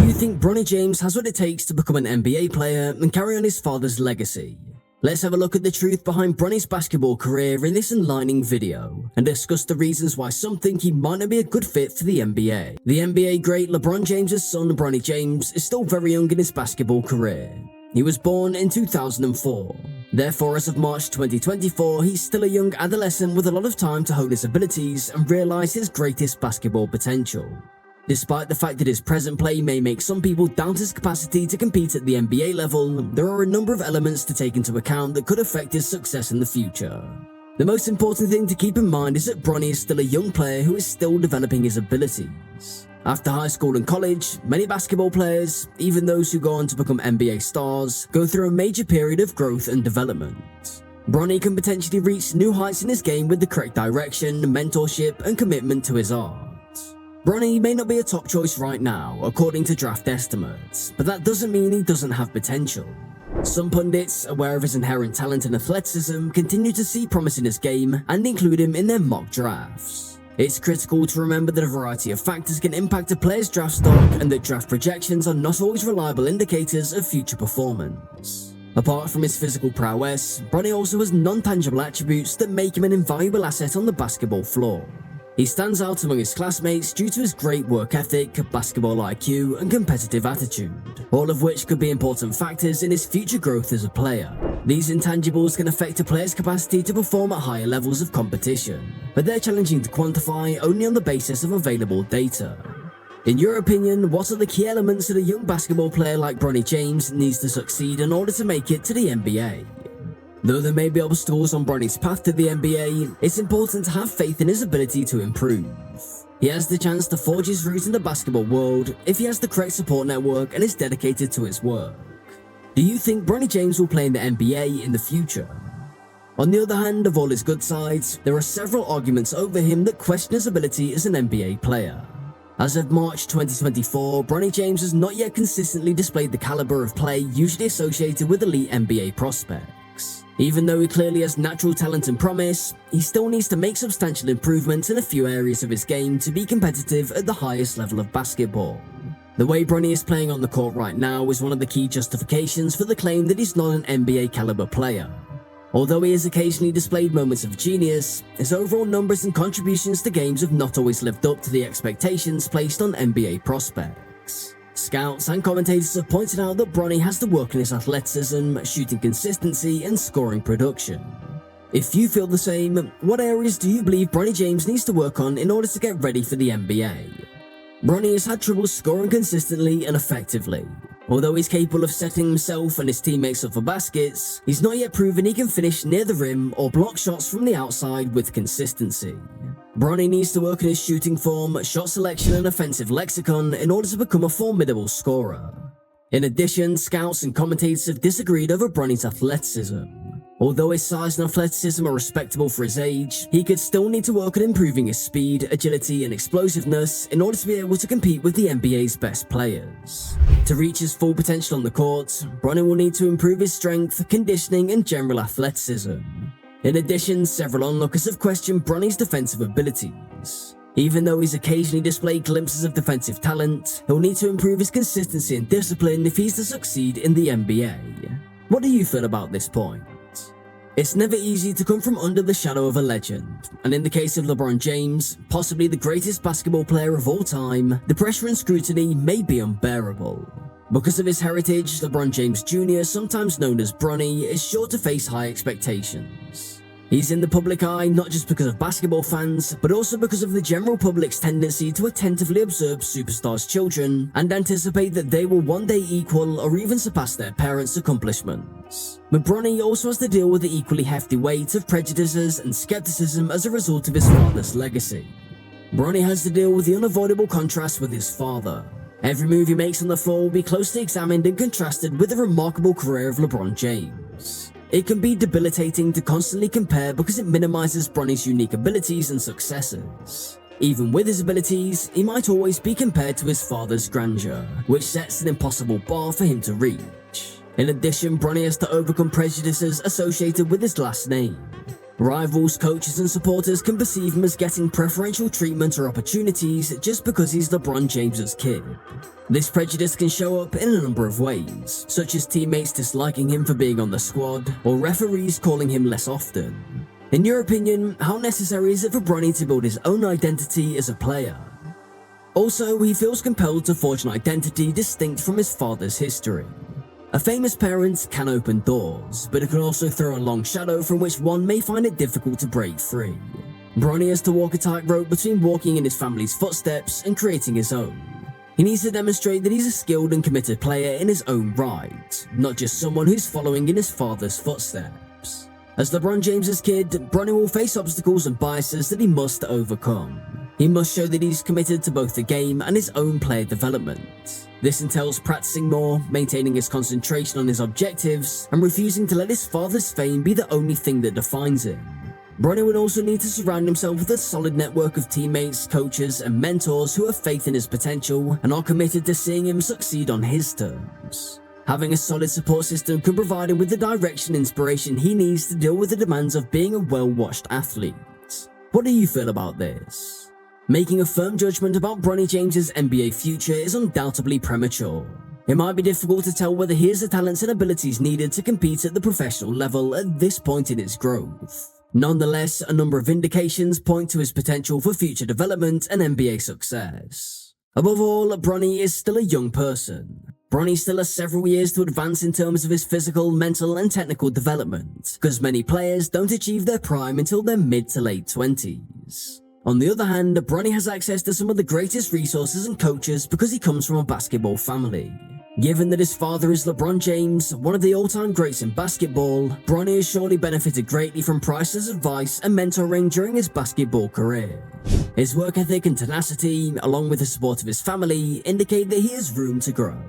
Do you think Bronny James has what it takes to become an NBA player and carry on his father's legacy? Let's have a look at the truth behind Bronny's basketball career in this enlightening video, and discuss the reasons why some think he might not be a good fit for the NBA. The NBA great LeBron James' son Bronny James is still very young in his basketball career. He was born in 2004. Therefore, as of March 2024, he's still a young adolescent with a lot of time to hone his abilities and realize his greatest basketball potential. Despite the fact that his present play may make some people doubt his capacity to compete at the NBA level, there are a number of elements to take into account that could affect his success in the future. The most important thing to keep in mind is that Bronny is still a young player who is still developing his abilities. After high school and college, many basketball players, even those who go on to become NBA stars, go through a major period of growth and development. Bronny can potentially reach new heights in his game with the correct direction, mentorship, and commitment to his art. Bronny may not be a top choice right now, according to draft estimates, but that doesn't mean he doesn't have potential. Some pundits, aware of his inherent talent and athleticism, continue to see promise in his game and include him in their mock drafts. It's critical to remember that a variety of factors can impact a player's draft stock, and that draft projections are not always reliable indicators of future performance. Apart from his physical prowess, Bronny also has non-tangible attributes that make him an invaluable asset on the basketball floor. He stands out among his classmates due to his great work ethic, basketball IQ, and competitive attitude, all of which could be important factors in his future growth as a player. These intangibles can affect a player's capacity to perform at higher levels of competition, but they're challenging to quantify only on the basis of available data. In your opinion, what are the key elements that a young basketball player like Bronny James needs to succeed in order to make it to the NBA? Though there may be obstacles on Bronny's path to the NBA, it's important to have faith in his ability to improve. He has the chance to forge his route in the basketball world if he has the correct support network and is dedicated to his work. Do you think Bronny James will play in the NBA in the future? On the other hand, of all his good sides, there are several arguments over him that question his ability as an NBA player. As of March 2024, Bronny James has not yet consistently displayed the caliber of play usually associated with elite NBA prospects. Even though he clearly has natural talent and promise, he still needs to make substantial improvements in a few areas of his game to be competitive at the highest level of basketball. The way Bronny is playing on the court right now is one of the key justifications for the claim that he's not an NBA caliber player. Although he has occasionally displayed moments of genius, his overall numbers and contributions to games have not always lived up to the expectations placed on NBA prospects. Scouts and commentators have pointed out that Bronny has to work on his athleticism, shooting consistency, and scoring production. If you feel the same, what areas do you believe Bronny James needs to work on in order to get ready for the NBA? Bronny has had trouble scoring consistently and effectively. Although he's capable of setting himself and his teammates up for baskets, he's not yet proven he can finish near the rim or block shots from the outside with consistency. Bronny needs to work on his shooting form, shot selection, and offensive lexicon in order to become a formidable scorer. In addition, scouts and commentators have disagreed over Bronny's athleticism. Although his size and athleticism are respectable for his age, he could still need to work on improving his speed, agility, and explosiveness in order to be able to compete with the NBA's best players. To reach his full potential on the court, Bronny will need to improve his strength, conditioning, and general athleticism. In addition, several onlookers have questioned Bronny's defensive abilities. Even though he's occasionally displayed glimpses of defensive talent, he'll need to improve his consistency and discipline if he's to succeed in the NBA. What do you feel about this point? It's never easy to come from under the shadow of a legend, and in the case of LeBron James, possibly the greatest basketball player of all time, the pressure and scrutiny may be unbearable. Because of his heritage, LeBron James Jr., sometimes known as Bronny, is sure to face high expectations. He's in the public eye not just because of basketball fans, but also because of the general public's tendency to attentively observe superstars' children and anticipate that they will one day equal or even surpass their parents' accomplishments. But Bronny also has to deal with the equally hefty weight of prejudices and skepticism as a result of his father's legacy. Bronny has to deal with the unavoidable contrast with his father. Every move he makes on the floor will be closely examined and contrasted with the remarkable career of LeBron James. It can be debilitating to constantly compare because it minimizes Bronny's unique abilities and successes. Even with his abilities, he might always be compared to his father's grandeur, which sets an impossible bar for him to reach. In addition, Bronny has to overcome prejudices associated with his last name. Rivals, coaches and supporters can perceive him as getting preferential treatment or opportunities just because he's LeBron James's kid. This prejudice can show up in a number of ways, such as teammates disliking him for being on the squad, or referees calling him less often. In your opinion, how necessary is it for Bronny to build his own identity as a player? Also, he feels compelled to forge an identity distinct from his father's history. A famous parent can open doors, but it can also throw a long shadow from which one may find it difficult to break free. Bronny has to walk a tightrope between walking in his family's footsteps and creating his own. He needs to demonstrate that he's a skilled and committed player in his own right, not just someone who's following in his father's footsteps. As LeBron James's kid, Bronny will face obstacles and biases that he must overcome. He must show that he's committed to both the game and his own player development. This entails practicing more, maintaining his concentration on his objectives, and refusing to let his father's fame be the only thing that defines him. Bronny would also need to surround himself with a solid network of teammates, coaches, and mentors who have faith in his potential and are committed to seeing him succeed on his terms. Having a solid support system can provide him with the direction and inspiration he needs to deal with the demands of being a well-watched athlete. What do you feel about this? Making a firm judgment about Bronny James's NBA future is undoubtedly premature. It might be difficult to tell whether he has the talents and abilities needed to compete at the professional level at this point in his growth. Nonetheless, a number of indications point to his potential for future development and NBA success. Above all, Bronny is still a young person. Bronny still has several years to advance in terms of his physical, mental, and technical development, because many players don't achieve their prime until their mid to late 20s. On the other hand, Bronny has access to some of the greatest resources and coaches because he comes from a basketball family. Given that his father is LeBron James, one of the all-time greats in basketball, Bronny has surely benefited greatly from Price's advice and mentoring during his basketball career. His work ethic and tenacity, along with the support of his family, indicate that he has room to grow.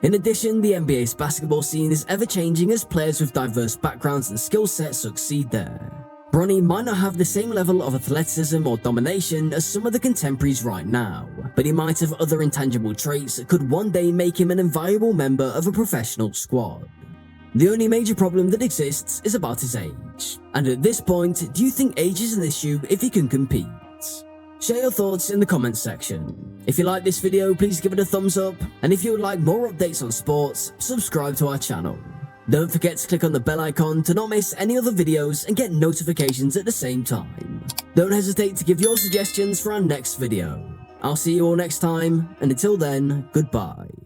In addition, the NBA's basketball scene is ever-changing as players with diverse backgrounds and skill sets succeed there. Bronny might not have the same level of athleticism or domination as some of the contemporaries right now, but he might have other intangible traits that could one day make him an invaluable member of a professional squad. The only major problem that exists is about his age. And at this point, do you think age is an issue if he can compete? Share your thoughts in the comments section. If you like this video, please give it a thumbs up, and if you would like more updates on sports, subscribe to our channel. Don't forget to click on the bell icon to not miss any other videos and get notifications at the same time. Don't hesitate to give your suggestions for our next video. I'll see you all next time, and until then, goodbye.